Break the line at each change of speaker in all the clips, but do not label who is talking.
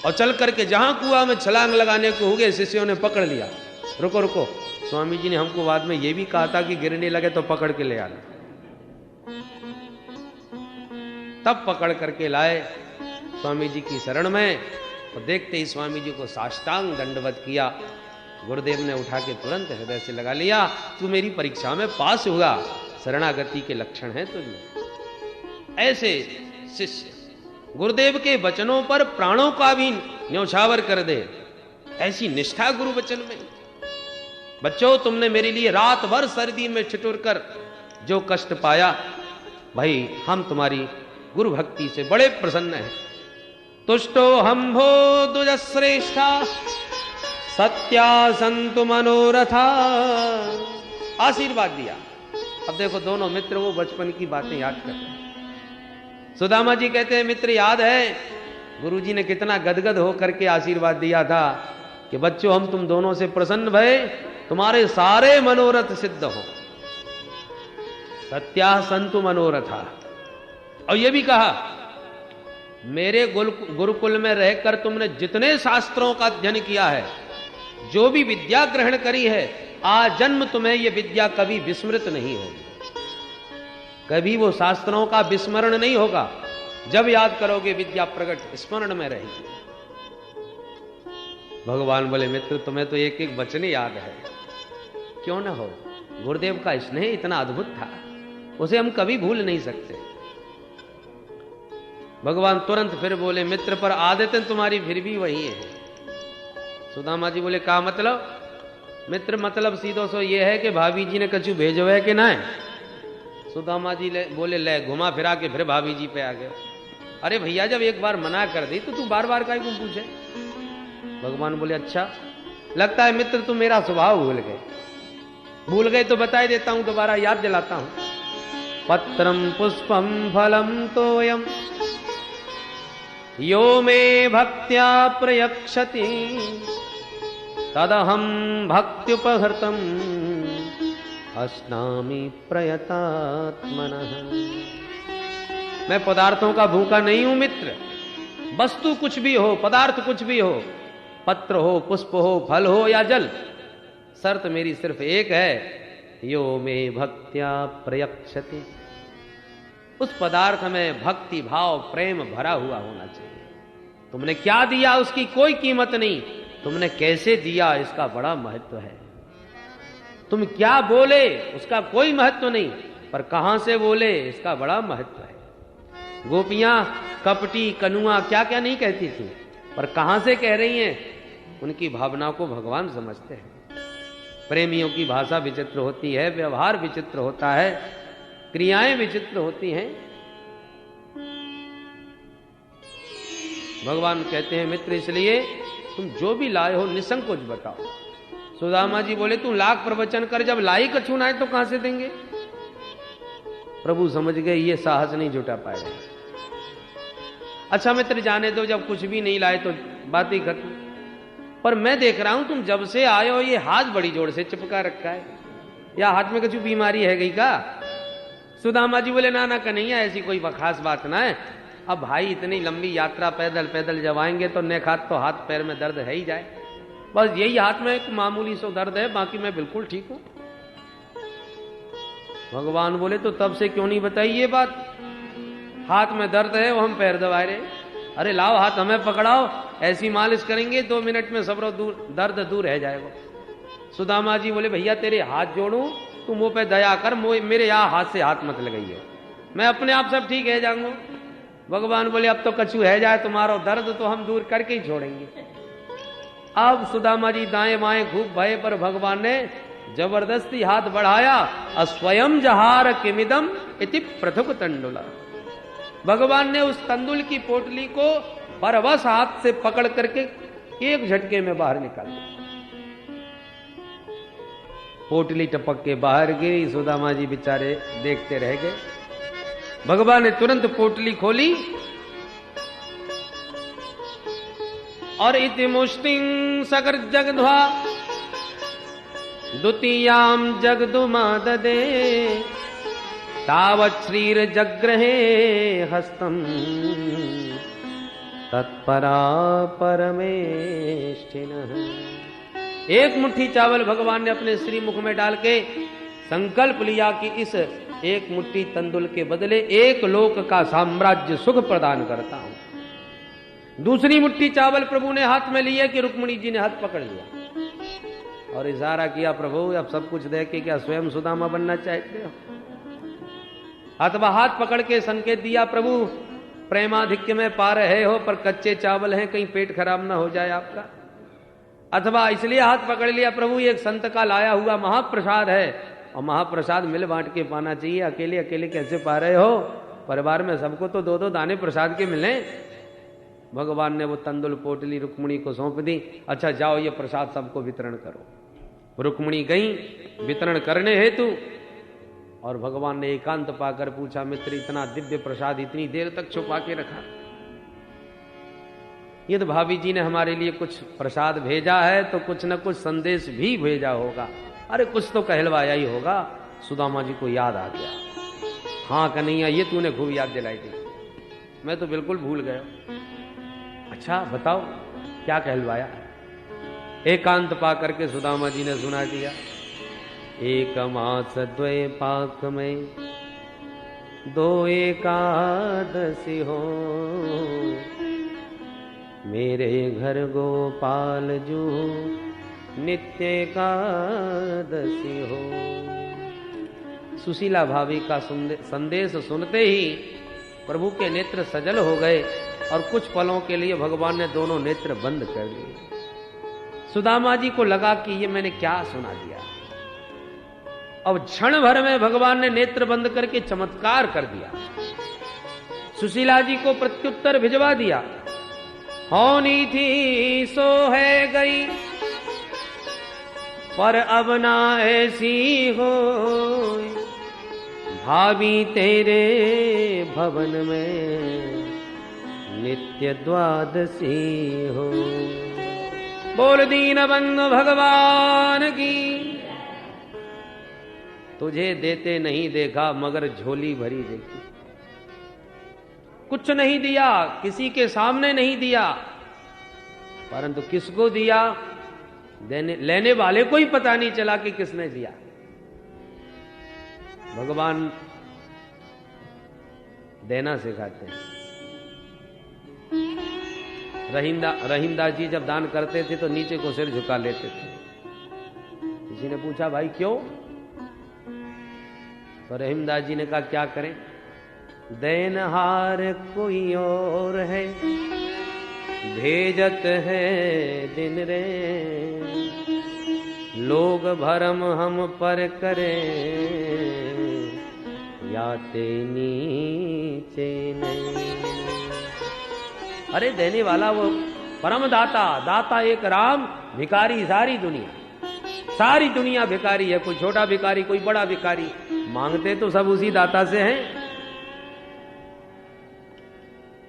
और चल करके जहां कुआं में छलांग लगाने को हो गए, शिष्यों ने पकड़ लिया। रुको रुको, स्वामी जी ने हमको बाद में यह भी कहा था कि गिरने लगे तो पकड़ के ले आना। तब पकड़ करके लाए स्वामी जी की शरण में, और देखते ही स्वामी जी को साष्टांग दंडवत किया। गुरुदेव ने उठा के तुरंत हृदय से लगा लिया, तू मेरी परीक्षा में पास हुआ, शरणागति के लक्षण हैं तुझमें। ऐसे शिष्य गुरुदेव के वचनों पर प्राणों का भी न्यौछावर कर दे, ऐसी निष्ठा गुरु वचन में। बच्चों, तुमने मेरे लिए रात भर सर्दी में ठिठुर कर जो कष्ट पाया, भाई हम तुम्हारी गुरु भक्ति से बड़े प्रसन्न हैं। तुष्टो हम्भो दुज श्रेष्ठा सत्या संतु मनोरथा, आशीर्वाद दिया। अब देखो दोनों मित्र वो बचपन की बातें याद कर रहे हैं। सुदामा जी कहते हैं, मित्र याद है गुरुजी ने कितना गदगद होकर के आशीर्वाद दिया था कि बच्चों हम तुम दोनों से प्रसन्न भय, तुम्हारे सारे मनोरथ सिद्ध हो। सत्या संतु मनोरथा। और यह भी कहा, मेरे गुरुकुल में रहकर तुमने जितने शास्त्रों का अध्ययन किया है, जो भी विद्या ग्रहण करी है, आजन्म तुम्हें यह विद्या कभी विस्मृत नहीं होगी। कभी वो शास्त्रों का विस्मरण नहीं होगा। जब याद करोगे विद्या प्रकट स्मरण में रहेगी। भगवान बोले, मित्र तुम्हें तो एक एक वचन याद है, क्यों ना हो। गुरुदेव का स्नेह इतना अद्भुत था, उसे हम कभी भूल नहीं सकते। भगवान तुरंत फिर बोले, मित्र पर आदतें तुम्हारी फिर भी वही है। सुदामा जी बोले, क्या मतलब? मित्र मतलब सीधो सो ये है कि भाभी जी ने कछु भेजो है कि ना। सुदामा जी बोले, ले घुमा फिरा के फिर भाभी जी पे आ गए। अरे भैया जब एक बार मना कर दी तो तू बार बार काहे को पूछे। भगवान बोले, अच्छा लगता है मित्र तुम मेरा स्वभाव भूल गए तो बताई देता हूं, दोबारा याद दिलाता हूं। पत्रम पुष्पम फलम तोयम यो मे भक्त्या प्रयक्षति तदहम भक्त्युपहृतम अस्नामि प्रयतात्मनः। मैं पदार्थों का भूखा नहीं हूं मित्र। वस्तु कुछ भी हो, पदार्थ कुछ भी हो, पत्र हो, पुष्प हो, फल हो या जल, शर्त मेरी सिर्फ एक है, यो मे भक्त्या प्रयक्षति। उस पदार्थ में भक्ति भाव प्रेम भरा हुआ होना चाहिए। तुमने क्या दिया उसकी कोई कीमत नहीं, तुमने कैसे दिया इसका बड़ा महत्व है। तुम क्या बोले उसका कोई महत्व नहीं, पर कहां से बोले इसका बड़ा महत्व है। गोपियां कपटी कनुआ क्या क्या नहीं कहती थी, पर कहां से कह रही हैं, उनकी भावना को भगवान समझते हैं। प्रेमियों की भाषा विचित्र होती है, व्यवहार विचित्र होता है, क्रियाएं विचित्र होती हैं। भगवान कहते हैं, मित्र इसलिए तुम जो भी लाए हो निसंकोच बताओ। सुदामा जी बोले, तू लाख प्रवचन कर, जब लाई कछू ना है तो कहां से देंगे। प्रभु समझ गए ये साहस नहीं जुटा पाएगा। अच्छा मित्र जाने दो, जब कुछ भी नहीं लाए तो बात ही खत्म। पर मैं देख रहा हूं तुम जब से आए हो ये हाथ बड़ी जोर से चिपका रखा है, या हाथ में कुछ बीमारी है गई का। सुदामा जी बोले, ना ना कन्हैया ऐसी कोई खास बात ना है। अब भाई इतनी लंबी यात्रा पैदल पैदल जब आएंगे तो नेखात तो हाथ पैर में दर्द है ही जाए, बस यही हाथ में एक मामूली सो दर्द है, बाकी मैं बिल्कुल ठीक हूं। भगवान बोले, तो तब से क्यों नहीं बताई ये बात। हाथ में दर्द है वो हम पैर दबा रहे। अरे लाओ हाथ हमें पकड़ाओ, ऐसी मालिश करेंगे 2 मिनट में सब दर्द दूर रह जाएगा। सुदामा जी बोले, भैया तेरे हाथ जोड़ूं, तू मुंह पे दया कर, मेरे यहाँ हाथ से हाथ मत लगाइए, मैं अपने आप सब ठीक है जाऊंगा। भगवान बोले, अब तो कछु है जाए तुम्हारा दर्द तो हम दूर करके ही छोड़ेंगे। अब सुदामा जी दाएं बाएं खूब भय, पर भगवान ने जबरदस्ती हाथ बढ़ाया। अस्वयं जहार किमिदम इति पृथुक तंडुला। भगवान ने उस तंदुल की पोटली को परवश हाथ से पकड़ करके एक झटके में बाहर निकाल दिया। पोटली टपक के बाहर गिरी। सुदामा जी बेचारे देखते रह गए। भगवान ने तुरंत पोटली खोली और इति मुष्टिं सकर जगध्वा द्वितीयाम जगदुमा ददे तावत् श्रीर जग्रहे हस्तम तत्परा परमेष्ठिनः। एक मुट्ठी चावल भगवान ने अपने श्रीमुख में डाल के संकल्प लिया कि इस एक मुट्ठी तंदुल के बदले एक लोक का साम्राज्य सुख प्रदान करता हूं। दूसरी मुट्ठी चावल प्रभु ने हाथ में लिए कि रुक्मिणी जी ने हाथ पकड़ लिया और इशारा किया, प्रभु अब सब कुछ दे के क्या स्वयं सुदामा बनना चाहते हो? अथवा हाथ पकड़ के संकेत दिया, प्रभु प्रेमाधिक्य में पा रहे हो पर कच्चे चावल हैं, कहीं पेट खराब ना हो जाए आपका। अथवा इसलिए हाथ पकड़ लिया, प्रभु ये एक संत का लाया हुआ महाप्रसाद है और महाप्रसाद मिल बांट के पाना चाहिए, अकेले अकेले कैसे पा रहे हो? परिवार में सबको तो दो दो दाने प्रसाद के मिले। भगवान ने वो तंदुल पोटली रुक्मिणी को सौंप दी। अच्छा जाओ ये प्रसाद सबको वितरण करो। रुक्मिणी गई वितरण करने हेतु और भगवान ने एकांत पाकर पूछा, मित्र इतना दिव्य प्रसाद इतनी देर तक छुपा के रखा? ये तो भाभी जी ने हमारे लिए कुछ प्रसाद भेजा है तो कुछ न कुछ संदेश भी भेजा होगा। अरे कुछ तो कहलवाया ही होगा। सुदामा जी को याद आ गया, हाँ कन्हैया ये तूने खूब याद दिलाई थी, मैं तो बिल्कुल भूल गया। अच्छा बताओ क्या कहलवाया? एकांत पा करके सुदामा जी ने सुना दिया। एक मास द्वय पाक में 2 एकादशी हो, मेरे घर गोपाल जू नित्य एकादशी हो। सुशीला भाभी का संदेश सुनते ही प्रभु के नेत्र सजल हो गए और कुछ पलों के लिए भगवान ने दोनों नेत्र बंद कर दिए। सुदामा जी को लगा कि ये मैंने क्या सुना दिया। अब क्षण भर में भगवान ने नेत्र बंद करके चमत्कार कर दिया। सुशीला जी को प्रत्युत्तर भिजवा दिया, होनी थी सो है गई पर अब ना ऐसी हो, भाभी तेरे भवन में नित्य द्वादशी हो। बोल दीन बंधु भगवान की। तुझे देते नहीं देखा मगर झोली भरी देखी। कुछ नहीं दिया, किसी के सामने नहीं दिया, परंतु किसको दिया लेने वाले को ही पता नहीं चला कि किसने दिया। भगवान देना सिखाते हैं। रहीमदास जी जब दान करते थे तो नीचे को सिर झुका लेते थे। किसी ने पूछा भाई क्यों? तो रहीमदास जी ने कहा क्या करें, देनहार कोई और है, भेजत है दिन रे, लोग भरम हम पर करें, याते नीचे नहीं। अरे देने वाला वो परम दाता, दाता एक राम, भिखारी सारी दुनिया भिखारी है। कोई छोटा भिखारी कोई बड़ा भिखारी, मांगते तो सब उसी दाता से हैं।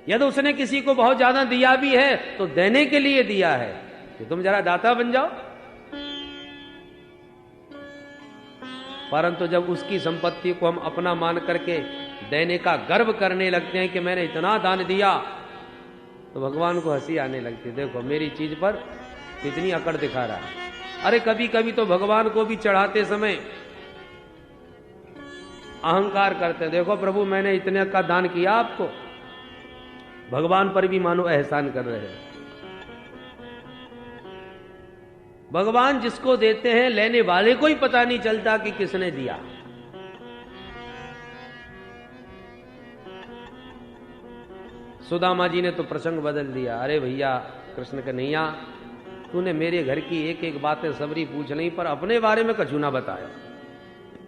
यदि उसने किसी को बहुत ज्यादा दिया भी है तो देने के लिए दिया है कि तुम जरा दाता बन जाओ। परंतु जब उसकी संपत्ति को हम अपना मान करके देने का गर्व करने लगते हैं कि मैंने इतना दान दिया, तो भगवान को हंसी आने लगती। देखो मेरी चीज पर कितनी अकड़ दिखा रहा है। अरे कभी कभी तो भगवान को भी चढ़ाते समय अहंकार करते, देखो प्रभु मैंने इतने का दान किया आपको। भगवान पर भी मानो एहसान कर रहे हैं। भगवान जिसको देते हैं लेने वाले को ही पता नहीं चलता कि किसने दिया। सुदामा जी ने तो प्रसंग बदल दिया। अरे भैया कृष्ण कन्हैया, तूने मेरे घर की एक एक बातें सबरी पूछ ली पर अपने बारे में कछु ना बताया।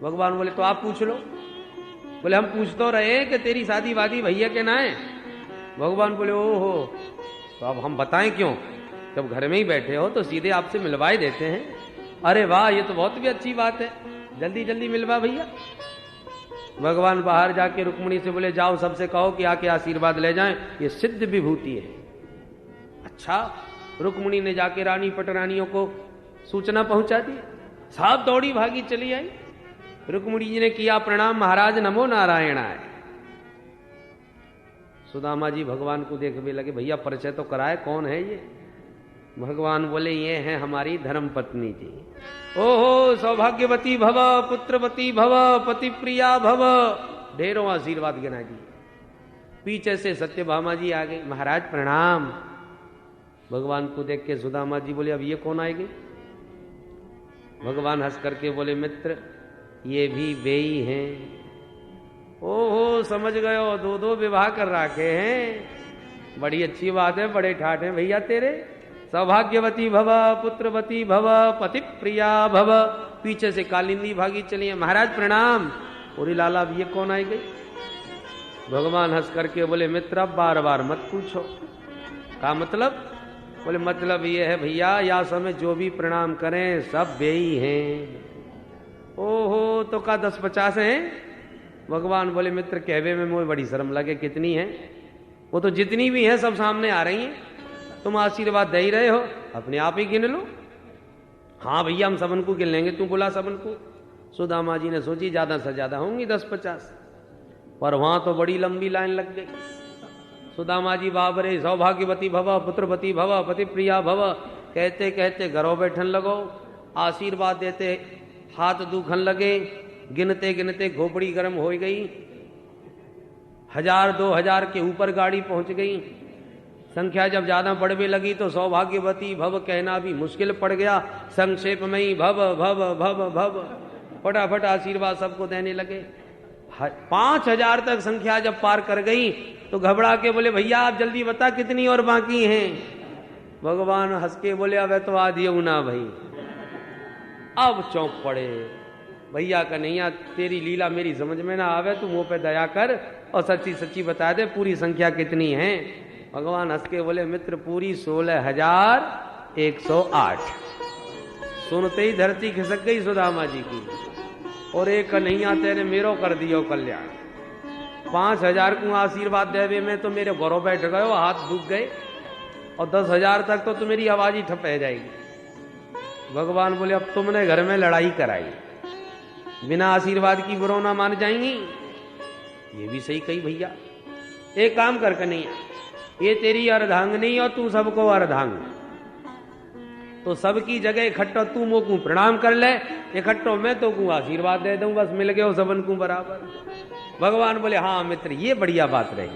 भगवान बोले तो आप पूछ लो। बोले हम पूछ तो रहे कि तेरी शादी वादी भैया के ना है। भगवान बोले ओहो, तो अब हम बताएं क्यों, जब घर में ही बैठे हो तो सीधे आपसे मिलवाए देते हैं। अरे वाह, ये तो बहुत भी अच्छी बात है, जल्दी जल्दी मिलवा भैया। भगवान बाहर जाके रुक्मिणी से बोले जाओ सबसे कहो कि आके आशीर्वाद ले जाएं, ये सिद्ध विभूति है। अच्छा, रुक्मिणी ने जाके रानी पटरानियों को सूचना पहुंचा दी। साहब दौड़ी भागी चली आई। रुक्मिणी जी ने किया प्रणाम, महाराज नमो नारायणाय। सुदामा जी भगवान को देखने लगे, भैया परिचय तो कराए, कौन है ये? भगवान बोले, ये हैं हमारी धर्म पत्नी जी। ओहो, सौभाग्यवती भव, पुत्रवती भव, पति प्रिया भव, ढेरों आशीर्वाद गिना जी। पीछे से सत्यभामा जी आ गई, महाराज प्रणाम। भगवान को देख के सुदामा जी बोले, अब ये कौन आएगी? भगवान हंस करके बोले, मित्र ये भी बेई हैं। ओहो, समझ गयो, दो दो विवाह कर रखे हैं, बड़ी अच्छी बात है, बड़े ठाठ हैं भैया तेरे। सौभाग्यवती भव, पुत्रवती भव, पति प्रिया भव। पीछे से कालिंदी भागी चली है, महाराज प्रणाम। पूरी लाला, अब ये कौन आई गई? भगवान हंस करके बोले, मित्र अब बार बार मत पूछो। का मतलब? बोले मतलब ये है भैया, या समय जो भी प्रणाम करें सब बेई हैं। ओहो, तो का 10-50 हैं? भगवान बोले, मित्र कहवे में मुझे बड़ी शर्म लगे, कितनी है? वो तो जितनी भी है सब सामने आ रही हैं, तुम आशीर्वाद दे ही रहे हो, अपने आप ही गिन लो। हाँ भैया, हम सबन को गिन लेंगे, तू बुला सबन को। सुदामा जी ने सोची ज्यादा से ज्यादा होंगी 10-50, पर वहां तो बड़ी लंबी लाइन लग गई। सुदामा जी बाबरे, सौभाग्यवती भव, पुत्रवती भव, पति प्रिया भव कहते कहते घरों बैठन लगो, आशीर्वाद देते हाथ दुखन लगे, गिनते गिनते खोपड़ी गर्म हो गई, 1000-2000 के ऊपर गाड़ी पहुंच गई। संख्या जब ज्यादा बढ़ने लगी तो सौभाग्यवती भव कहना भी मुश्किल पड़ गया। संक्षेप में ही भव भव भव भव फटाफट आशीर्वाद सबको देने लगे। 5000 तक संख्या जब पार कर गई तो घबरा के बोले, भैया आप जल्दी बता कितनी और बाकी हैं? भगवान हंस के बोले, अब तो आधी ना भाई। अब चौंक पड़े, भैया कन्हैया तेरी लीला मेरी समझ में ना आवे, तू मुंह पे दया कर और सच्ची सच्ची बता दे पूरी संख्या कितनी है? भगवान हंस के बोले, मित्र पूरी 16,108। सुनते ही धरती खिसक गई सुदामा जी की, और एक कन्हैया तेरे मेरो कर दियो कल्याण। 5000 को आशीर्वाद देवे में तो मेरे घरों बैठ गए, हाथ दुख गए, और 10,000 तक तो मेरी आवाज ही ठप जाएगी। भगवान बोले, अब तुमने घर में लड़ाई कराई, बिना आशीर्वाद की बुरो ना मान जाएंगी। ये भी सही कही भैया। एक काम कर कन्हैया, ये तेरी अर्धांगिनी और तू सबको अर्धांग, तो सबकी जगह इकट्ठो तू मो को प्रणाम कर ले, इकट्ठो मैं तो को आशीर्वाद दे दूं, बस मिल गए हो सबन को बराबर। भगवान बोले, हाँ मित्र ये बढ़िया बात रही।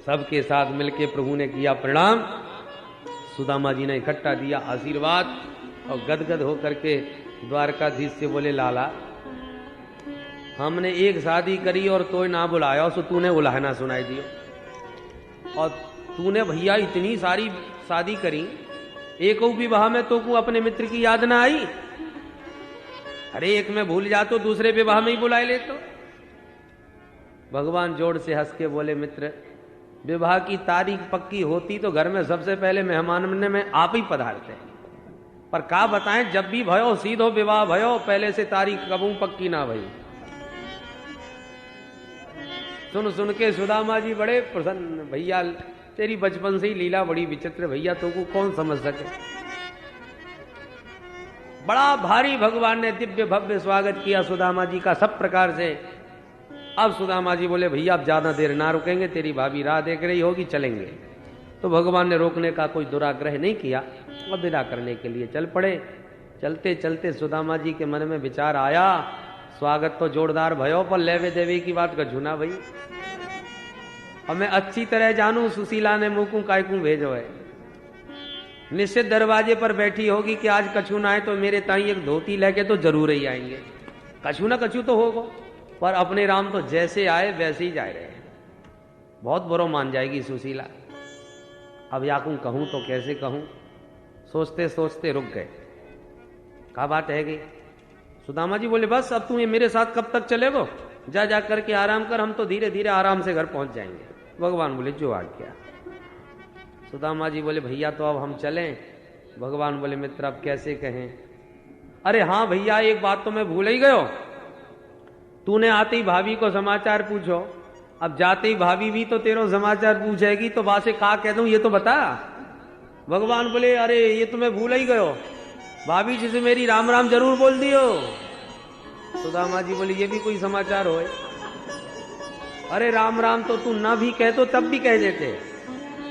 सबके साथ मिलके प्रभु ने किया प्रणाम, सुदामा जी ने इकट्ठा दिया आशीर्वाद, और गदगद होकर के द्वारकाधीश से बोले, लाला हमने एक शादी करी और तो ना बुलाया, सो तूने उलाहना सुनाई दियो, और तूने भैया इतनी सारी शादी करी, एक विवाह में तो को अपने मित्र की याद ना आई? अरे एक में भूल जा तो दूसरे विवाह में ही बुलाए ले तो। भगवान जोर से हंस के बोले, मित्र विवाह की तारीख पक्की होती तो घर में सबसे पहले मेहमान में आप ही पधारते, पर का बताएं जब भी भयो सीधो विवाह भयो, पहले से तारीख कबू पक्की ना भई। सुन सुन के सुदामा जी बड़े प्रसन्न, भैया तेरी बचपन से ही लीला बड़ी विचित्र, भैया तो को कौन समझ सके। बड़ा भारी भगवान ने दिव्य भव्य स्वागत किया सुदामा जी का सब प्रकार से। अब सुदामा जी बोले, भैया अब ज्यादा देर ना रुकेंगे, तेरी भाभी राह देख रही होगी, चलेंगे। तो भगवान ने रोकने का कोई दुराग्रह नहीं किया और विदा करने के लिए चल पड़े। चलते चलते सुदामा जी के मन में विचार आया, स्वागत तो जोरदार भयो, पर लेवे देवी की बात का झुना भाई। और मैं अच्छी तरह जानू सुशीला ने मुंह को काय को भेजो है, निश्चित दरवाजे पर बैठी होगी कि आज कछु ना आए तो मेरे ताई एक धोती लेके तो जरूर ही आएंगे। कछु ना कछु तो होगा, पर अपने राम तो जैसे आए वैसे ही जा रहे हैं। बहुत बुरा मान जाएगी सुशीला। अब याकू कहूं तो कैसे कहूं, सोचते सोचते रुक गए। क्या बात है गई? सुदामा जी बोले, बस अब तू ये मेरे साथ कब तक चलेगो, जा जा करके आराम कर, हम तो धीरे धीरे आराम से घर पहुंच जाएंगे। भगवान बोले, जो आज्ञा। सुदामा जी बोले, भैया तो अब हम चलें? भगवान बोले, मित्र अब कैसे कहें? अरे हाँ भैया, एक बात तो मैं भूल ही गयो, तूने आते ही भाभी को समाचार पूछो, अब जाते ही भाभी भी तो तेरो समाचार पूछेगी, तो बासे का कह दूं ये तो बता। भगवान बोले, अरे ये तो मैं भूल ही गयो, भाभी जी से मेरी राम राम जरूर बोल दियो। सुदामा जी बोले, ये भी कोई समाचार होए? अरे राम राम तो तू ना भी कह तो तब भी कह देते,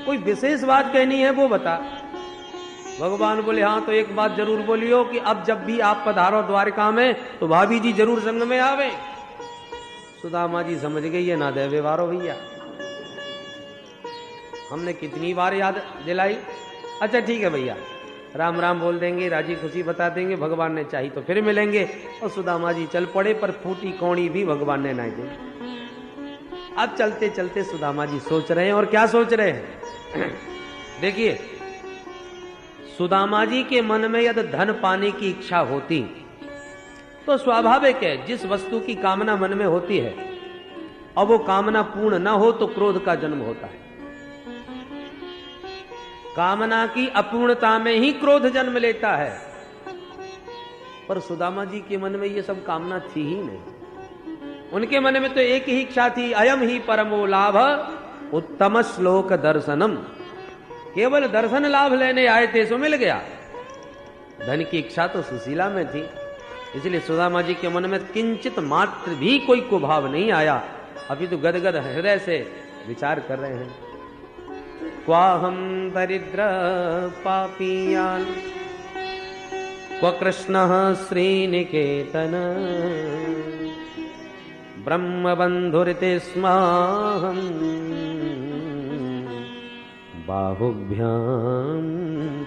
कोई विशेष बात कहनी है वो बता। भगवान बोले हाँ तो एक बात जरूर बोलियो कि अब जब भी आप पधारो द्वारका में तो भाभी जी जरूर संग में आवे। सुदामा जी समझ गई है ना देवे वारो भैया, हमने कितनी बार याद दिलाई। अच्छा ठीक है भैया, राम राम बोल देंगे, राजी खुशी बता देंगे, भगवान ने चाही तो फिर मिलेंगे। और सुदामा जी चल पड़े, पर फूटी कौड़ी भी भगवान ने ना दी। अब चलते चलते सुदामा जी सोच रहे हैं, और क्या सोच रहे हैं देखिए, सुदामा जी के मन में यदि धन पाने की इच्छा होती तो स्वाभाविक है, जिस वस्तु की कामना मन में होती है और वो कामना पूर्ण न हो तो क्रोध का जन्म होता है। कामना की अपूर्णता में ही क्रोध जन्म लेता है। पर सुदामा जी के मन में ये सब कामना थी ही नहीं। उनके मन में तो एक ही इच्छा थी, अयम ही परमो लाभ उत्तम श्लोक दर्शनम। केवल दर्शन लाभ लेने आए थे सो मिल गया। धन की इच्छा तो सुशीला में थी, इसलिए सुदामा जी के मन में किंचित मात्र भी कोई कुभाव नहीं आया। अभी तो गदगद हृदय से विचार कर रहे हैं, क्वाहम दरिद्र पापियान क्व कृष्ण श्रीनिकेतन ब्रह्म बंधुरिते स्माहम बाहुभ्याम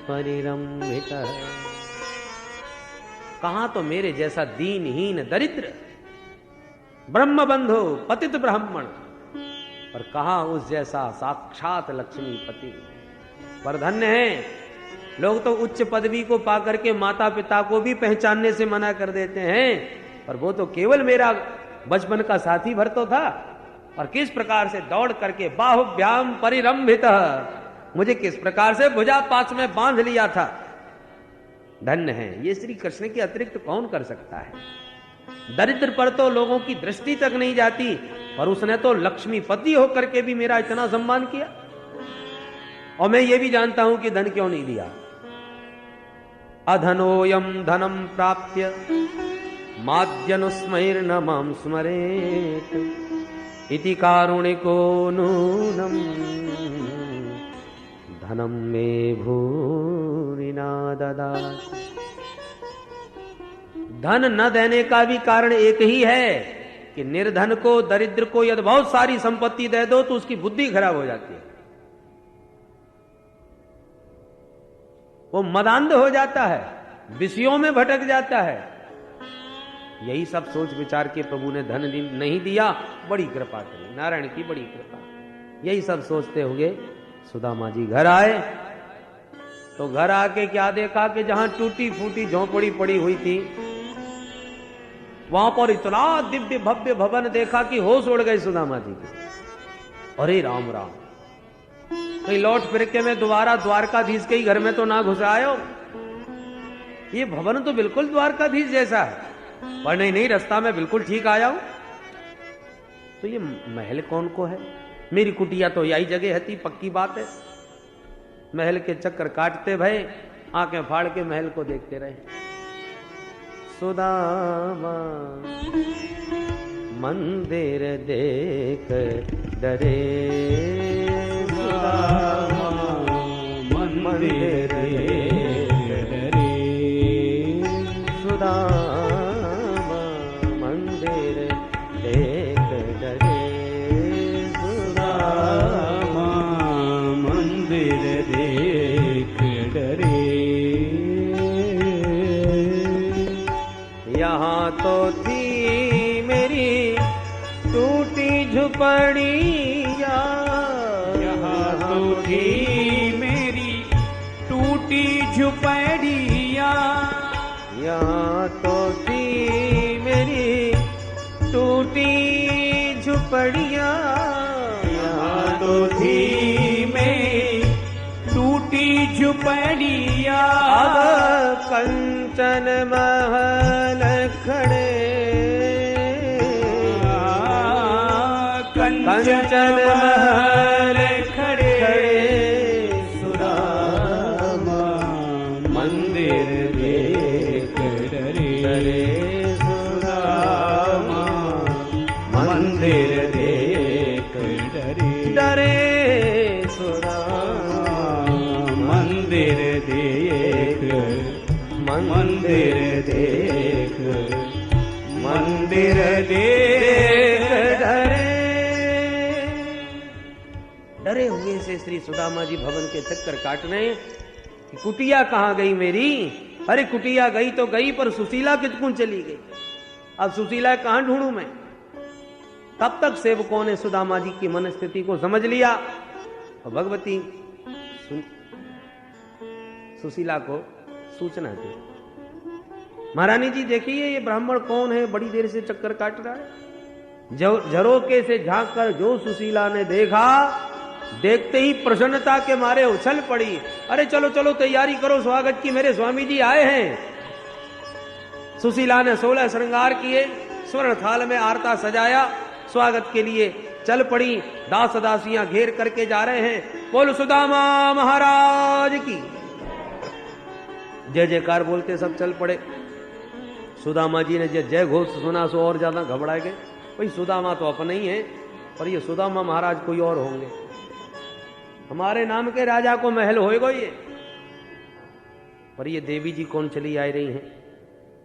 परिरम्भितः। कहां तो मेरे जैसा दीनहीन दरिद्र ब्रह्म बंधु पतित ब्राह्मण, और कहा उस जैसा साक्षात लक्ष्मीपति। पर धन्य है, लोग तो उच्च पदवी को पाकर के माता पिता को भी पहचानने से मना कर देते हैं, पर वो तो केवल मेरा बचपन का साथी भर तो था। और किस प्रकार से दौड़ करके बाहुभ्याम परिरम्भितः, मुझे किस प्रकार से भुजा पास में बांध लिया था। धन्य है, ये श्री कृष्ण के अतिरिक्त कौन कर सकता है। दरिद्र पर तो लोगों की दृष्टि तक नहीं जाती, और उसने तो लक्ष्मीपति होकर के भी मेरा इतना सम्मान किया। और मैं ये भी जानता हूं कि धन क्यों नहीं दिया। अधनोयम धनम प्राप्य माद्यनुस्मैर्न मां स्मरेत् इति कारुणिको नूनम् धनम में भूरि न ददाति। धन न देने का भी कारण एक ही है कि निर्धन को, दरिद्र को यदि बहुत सारी संपत्ति दे दो तो उसकी बुद्धि खराब हो जाती है, वो मदांध हो जाता है, विषयों में भटक जाता है। यही सब सोच विचार के प्रभु ने धन नहीं दिया, बड़ी कृपा करी, नारायण की बड़ी कृपा। यही सब सोचते हुए सुदामा जी घर आए, तो घर आके क्या देखा कि जहां टूटी फूटी झोंपड़ी पड़ी हुई थी, वहां पर इतना दिव्य भव्य भवन देखा कि होश उड़ गए सुदामा जी के। अरे राम राम, कहीं लौट फिर के मैं दोबारा द्वारकाधीश के ही घर में तो ना घुस आयो। ये भवन तो बिल्कुल द्वारकाधीश जैसा है, पर नहीं रास्ता में बिल्कुल ठीक आया हूं। तो ये महल कौन को है? मेरी कुटिया तो यही जगह थी, पक्की बात है। महल के चक्कर काटते भय, आंखें फाड़ के महल को देखते रहे। सुदामा मंदिर देख डरे, सुदामा मंदिर देख डरे, सुदामा मंदिर देख डरे, सुदामा मंदिर देख डरे। यहाँ तो थी मेरी टूटी झुपड़िया, यहाँ तो थी मेरी टूटी झुपड़िया, यहाँ तो थी मेरी टूटी झुपड़िया, यहाँ तो थी मेरी टूटी झुपड़िया। अब कंचन महल खड़े, कंचन महल खड़े, सुदामा मंदिर देख डरे, सुदामा मंदिर देख डरे हुए से श्री सुदामा जी भवन के चक्कर काट रहे हैं कि कुटिया कहां गई मेरी। अरे कुटिया गई तो गई, पर सुशीला कितकूं चली गई। अब सुशीला कहां ढूंढूं मैं। तब तक सेवकों ने सुदामा जी की मनस्थिति को समझ लिया और भगवती सुशीला को सूचना दी, महारानी जी देखिए ये ब्राह्मण कौन है, बड़ी देर से चक्कर काट रहा है। झरोके से झांक कर जो सुशीला ने देखा, देखते ही प्रसन्नता के मारे उछल पड़ी। अरे चलो चलो तैयारी करो स्वागत की, मेरे स्वामी जी आए हैं। सुशीला ने 16 श्रृंगार किए, स्वर्ण थाल में आरता सजाया, स्वागत के लिए चल पड़ी। दास दासियां घेर करके जा रहे हैं। बोल सुदामा महाराज की जय जयकार बोलते सब चल पड़े। सुदामा जी ने जय घोष सुना सो और ज्यादा घबरा गए। भाई सुदामा तो अपने ही है, पर ये सुदामा महाराज कोई और होंगे। हमारे नाम के राजा को महल होएगा ये, पर ये देवी जी कौन चली आ रही हैं।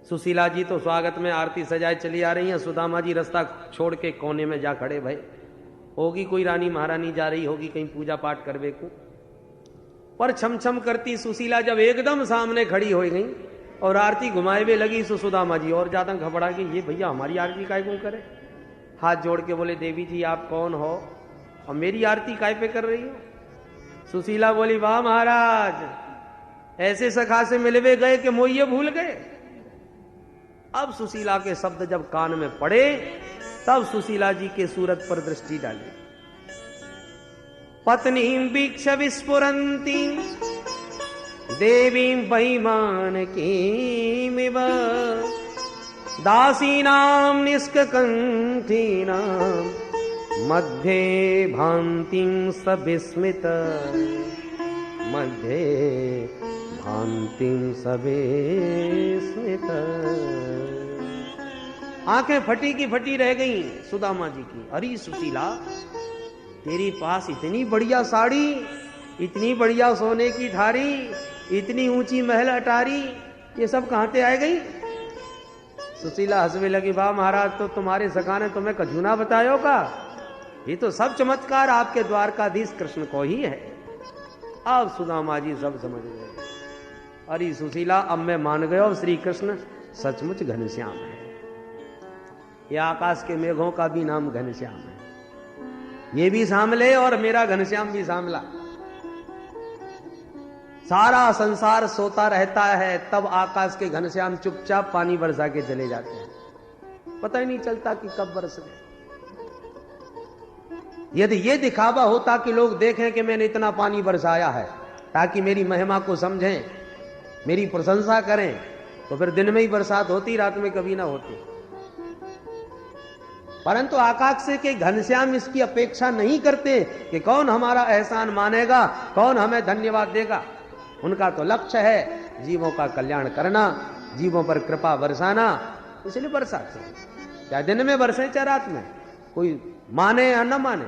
सुशीला जी तो स्वागत में आरती सजाए चली आ रही हैं, सुदामा जी रास्ता छोड़ के कोने में जा खड़े। भाई होगी कोई रानी महारानी जा रही होगी कहीं पूजा पाठ करवे को। पर छम छम करती सुशीला जब एकदम सामने खड़ी हो गई और आरती घुमाए हुए लगी, तो सुदामा जी और ज्यादा घबरा गई। ये भैया हमारी आरती काय को करे। हाथ जोड़ के बोले देवी जी आप कौन हो और मेरी आरती काय पे कर रही हो। सुशीला बोली वाह महाराज, ऐसे सखा से मिलवे गए कि मोइये भूल गए। अब सुशीला के शब्द जब कान में पड़े, तब सुशीला जी के सूरत पर दृष्टि डाली। पत्नी वीक्ष विस्फुरंती देवीं बहिमान कीमिव दासीनां निष्ककंठीनां मध्ये भान्तिं सविस्मित मध्ये भान्तिं सविस्मित। आंखें फटी की फटी रह गई सुदामा जी की। अरे सुशीला तेरे पास इतनी बढ़िया साड़ी, इतनी बढ़िया सोने की थारी, इतनी ऊंची महल अटारी, ये सब कहां से आ गई। सुशीला हंसने लगी वाह महाराज, तो तुम्हारे सखा ने तुम्हें कझूना बतायो का। ये तो सब चमत्कार आपके द्वारकाधीश कृष्ण को ही है। अब सुदामा जी सब समझ गए। अरे सुशीला अब मैं मान गया, श्री कृष्ण सचमुच घनश्याम है। ये आकाश के मेघों का भी नाम घनश्याम है। ये भी सांभले और मेरा घनश्याम भी सांभला। सारा संसार सोता रहता है, तब आकाश के घनश्याम चुपचाप पानी बरसा के चले जाते हैं, पता ही नहीं चलता कि कब बरस गए। यदि ये दिखावा होता कि लोग देखें कि मैंने इतना पानी बरसाया है ताकि मेरी महिमा को समझें, मेरी प्रशंसा करें, तो फिर दिन में ही बरसात होती, रात में कभी ना होती। परंतु आकाश से के घनश्याम इसकी अपेक्षा नहीं करते कि कौन हमारा एहसान मानेगा, कौन हमें धन्यवाद देगा। उनका तो लक्ष्य है जीवों का कल्याण करना, जीवों पर कृपा बरसाना, इसलिए बरसाते हैं। चाहे दिन में बरसे चाहे रात में, कोई माने या न माने,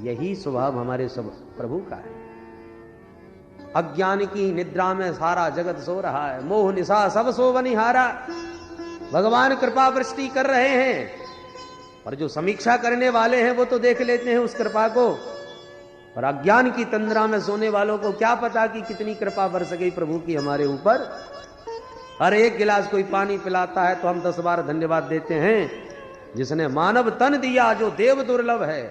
यही स्वभाव हमारे सब प्रभु का है। अज्ञान की निद्रा में सारा जगत सो रहा है, मोह निशा सब सो बनिहारा। भगवान कृपा वृष्टि कर रहे हैं, पर जो समीक्षा करने वाले हैं वो तो देख लेते हैं उस कृपा को, पर अज्ञान की तंद्रा में सोने वालों को क्या पता कि कितनी कृपा बरस गई प्रभु की हमारे ऊपर। हर एक गिलास कोई पानी पिलाता है तो हम 10 बार धन्यवाद देते हैं। जिसने मानव तन दिया, जो देव दुर्लभ है,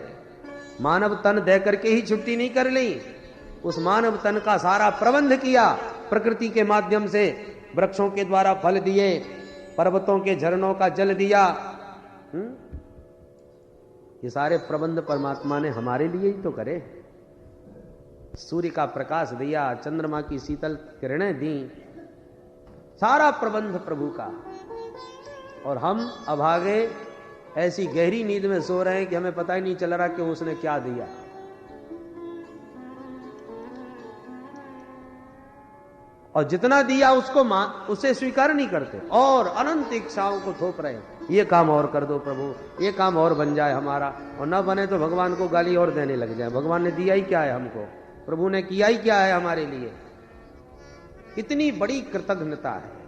मानव तन दे करके ही छुट्टी नहीं कर ली, उस मानव तन का सारा प्रबंध किया, प्रकृति के माध्यम से वृक्षों के द्वारा फल दिए, पर्वतों के झरनों का जल दिया। ये सारे प्रबंध परमात्मा ने हमारे लिए ही तो करे। सूर्य का प्रकाश दिया, चंद्रमा की शीतल किरणें दी, सारा प्रबंध प्रभु का। और हम अभागे ऐसी गहरी नींद में सो रहे हैं कि हमें पता ही नहीं चल रहा कि उसने क्या दिया। और जितना दिया उसको उसे स्वीकार नहीं करते और अनंत इच्छाओं को थोप रहे हैं। ये काम और कर दो प्रभु, ये काम और बन जाए हमारा, और ना बने तो भगवान को गाली और देने लग जाए। भगवान ने दिया ही क्या है हमको, प्रभु ने किया ही क्या है हमारे लिए। इतनी बड़ी कृतज्ञता है।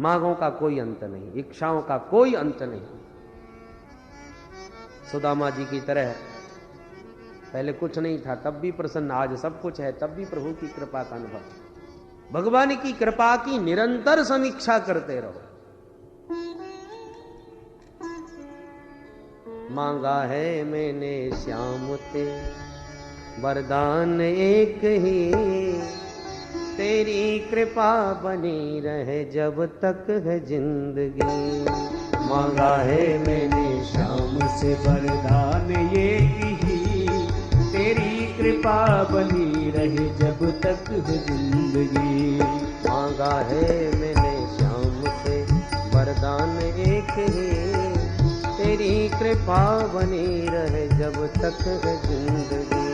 मांगों का कोई अंत नहीं, इच्छाओं का कोई अंत नहीं। सुदामा जी की तरह पहले कुछ नहीं था तब भी प्रसन्न, आज सब कुछ है तब भी प्रभु की कृपा का अनुभव। भगवान की कृपा की निरंतर समीक्षा करते रहो। मांगा है मैंने श्याम ते वरदान एक ही, तेरी कृपा बनी रहे जब तक है जिंदगी।
मांगा है मैंने श्याम से वरदान एक ही, तेरी कृपा बनी रहे जब तक है जिंदगी।
मांगा है मैंने श्याम से वरदान एक ही, तेरी कृपा बनी रहे जब तक है जिंदगी।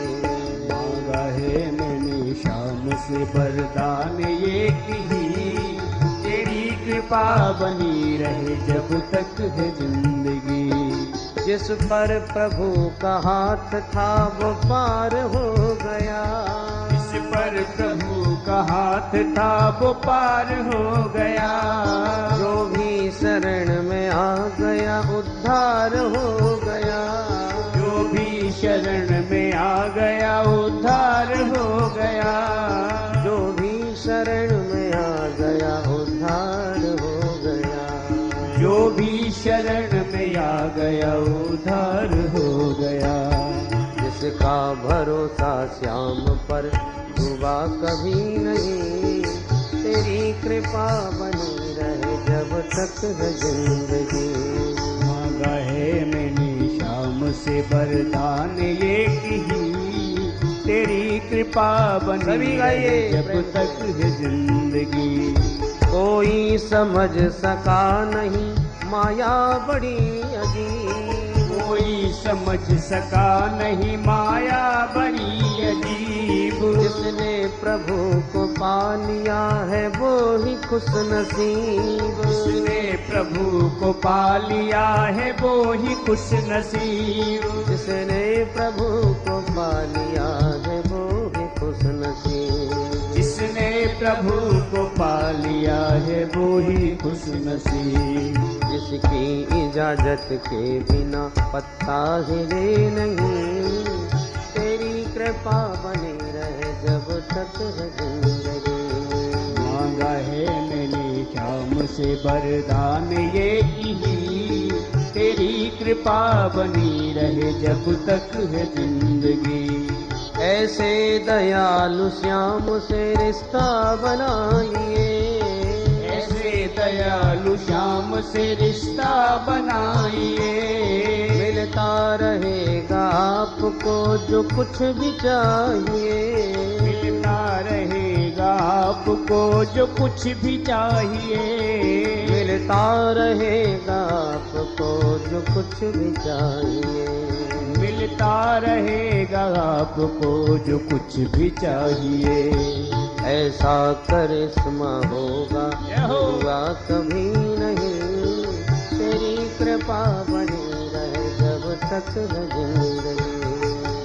मांगा है मैंने श्याम से वरदान एक ही, तेरी कृपा बनी रहे जब तक है जिंदगी।
जिस पर प्रभु का हाथ था वो पार हो गया,
जिस पर प्रभु का हाथ था वो पार हो गया।
जो भी शरण में आ गया उद्धार हो गया,
जो भी शरण में आ गया उद्धार हो गया।
जो भी शरण में आ गया उद्धार हो गया।
जो भी शरण में आ गया उद्धार हो गया।
जिसका भरोसा श्याम पर डूबा कभी नहीं, तेरी कृपा बनी रहे जब तक है जिंदगी।
मांगा है मैंने श्याम से वरदान एक ही, तेरी कृपा बनी रहे जब तक है जिंदगी।
कोई समझ सका नहीं माया बड़ी अजीब,
कोई समझ सका नहीं माया बड़ी अजीब।
जिसने प्रभु को पा लिया है वो ही खुश नसीब,
जिसने प्रभु को पा लिया है वो ही खुश नसीब।
जिसने प्रभु को पा लिया है वो ही खुश नसीब।
जिसने प्रभु को पा लिया है वो ही खुश नसीब।
जिसकी इजाजत के बिना पत्ता हिले नहीं, तेरी कृपा बनी रहे जब तक है जिंदगी।
मांगा है मैंने श्याम से वरदान एक ही, तेरी कृपा बनी रहे जब तक है जिंदगी।
ऐसे दयालु श्याम से रिश्ता बनाइए,
ऐसे दयालु श्याम से रिश्ता बनाइए।
मिलता रहेगा आपको जो कुछ भी चाहिए,
मिलता रहेगा आपको जो कुछ भी चाहिए।
मिलता रहेगा आपको जो कुछ भी चाहिए।
मिलता रहेगा आपको जो कुछ भी चाहिए।
ऐसा करिश्मा होगा हुआ कभी नहीं, तेरी कृपा बनी रहे जब तक है जिंदगी।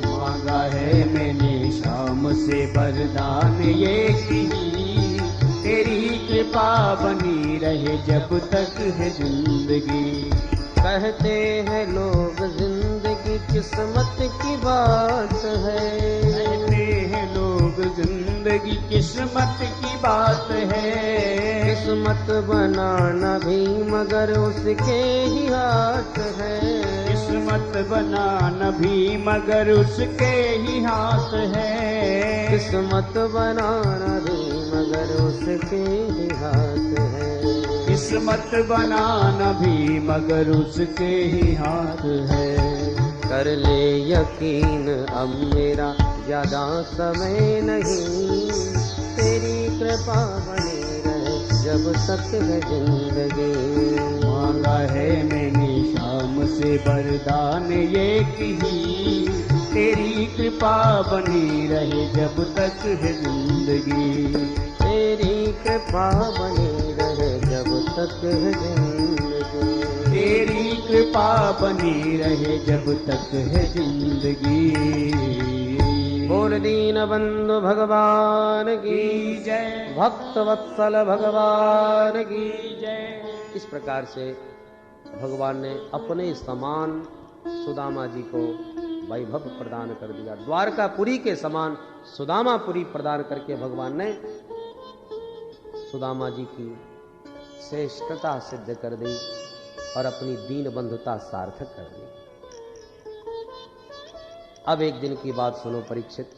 मांगा है मैंने श्याम से वरदान एक ही, तेरी कृपा बनी रहे जब तक है जिंदगी।
कहते हैं लोग जिंदगी किस्मत की बात है,
कहते हैं लोग जिंदगी किस्मत की बात है।
किस्मत बनाना भी मगर उसके ही हाथ है,
किस्मत बनाना भी मगर उसके ही हाथ है।
किस्मत बनाना भी मगर उसके ही हाथ है।
किस्मत बनाना भी मगर उसके ही हाथ है।
कर ले यकीन अब मेरा ज्यादा समय नहीं, तेरी कृपा बनी रहे जब तक है जिंदगी।
मांगा है मैंने श्याम से वरदान एक ही, तेरी कृपा बनी रहे जब तक है जिंदगी।
तेरी कृपा बनी रहे जब तक है जिंदगी।
तेरी कृपा बनी रहे जब तक है जिंदगी।
बोल दीन बंधु भगवान की
जय,
भक्त वत्सल भगवान की
जय।
इस प्रकार से भगवान ने अपने समान सुदामा जी को वैभव प्रदान कर दिया। द्वारकापुरी के समान सुदामापुरी प्रदान करके भगवान ने सुदामा जी की श्रेष्ठता सिद्ध कर दी और अपनी दीन बंधुता सार्थक कर दी। अब एक दिन की बात सुनो परीक्षित।